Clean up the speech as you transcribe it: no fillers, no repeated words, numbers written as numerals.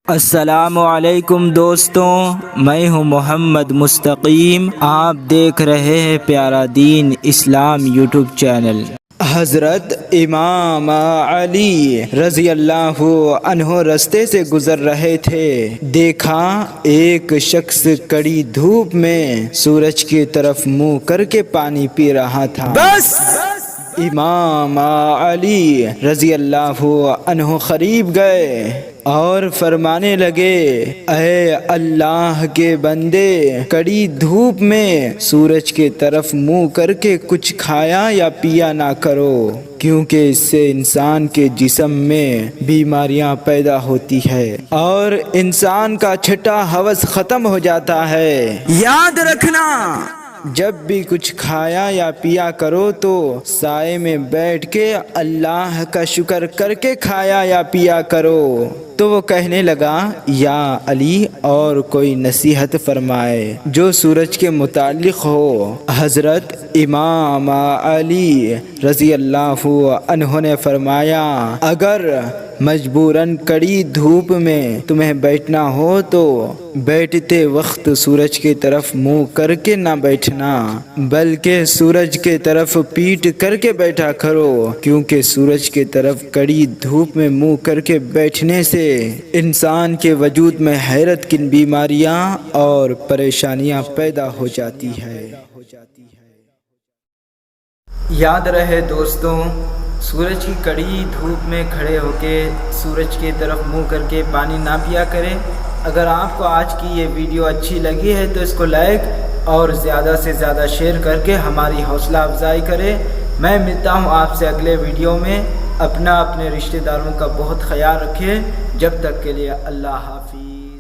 السلام علیکم دوستوں، میں ہوں محمد مستقیم۔ آپ دیکھ رہے ہیں پیارا دین اسلام یوٹیوب چینل۔ حضرت امام علی رضی اللہ عنہ رستے سے گزر رہے تھے، دیکھا ایک شخص کڑی دھوپ میں سورج کی طرف منہ کر کے پانی پی رہا تھا۔ بس امام علی رضی اللہ عنہ قریب گئے اور فرمانے لگے، اے اللہ کے بندے، کڑی دھوپ میں سورج کی طرف منہ کر کے کچھ کھایا یا پیا نہ کرو، کیونکہ اس سے انسان کے جسم میں بیماریاں پیدا ہوتی ہے اور انسان کا چھٹا ہوس ختم ہو جاتا ہے۔ یاد رکھنا، جب بھی کچھ کھایا یا پیا کرو تو سائے میں بیٹھ کے اللہ کا شکر کر کے کھایا یا پیا کرو۔ تو وہ کہنے لگا، یا علی اور کوئی نصیحت فرمائے جو سورج کے متعلق ہو۔ حضرت امام علی رضی اللہ عنہ نے فرمایا، اگر مجبوراً کڑی دھوپ میں تمہیں بیٹھنا ہو تو بیٹھتے وقت سورج کی طرف منہ کر کے نہ بیٹھنا، بلکہ سورج کی طرف پیٹ کر کے بیٹھا کرو، کیونکہ سورج کی طرف کڑی دھوپ میں منہ کر کے بیٹھنے سے انسان کے وجود میں حیرت کی بیماریاں اور پریشانیاں پیدا ہو جاتی ہے۔ یاد رہے دوستوں، سورج کی کڑی دھوپ میں کھڑے ہو کے سورج کی طرف منہ کر کے پانی نہ پیا کریں۔ اگر آپ کو آج کی یہ ویڈیو اچھی لگی ہے تو اس کو لائک اور زیادہ سے زیادہ شیئر کر کے ہماری حوصلہ افزائی کریں۔ میں ملتا ہوں آپ سے اگلے ویڈیو میں۔ اپنے رشتہ داروں کا بہت خیال رکھیں۔ جب تک کے لیے اللہ حافظ۔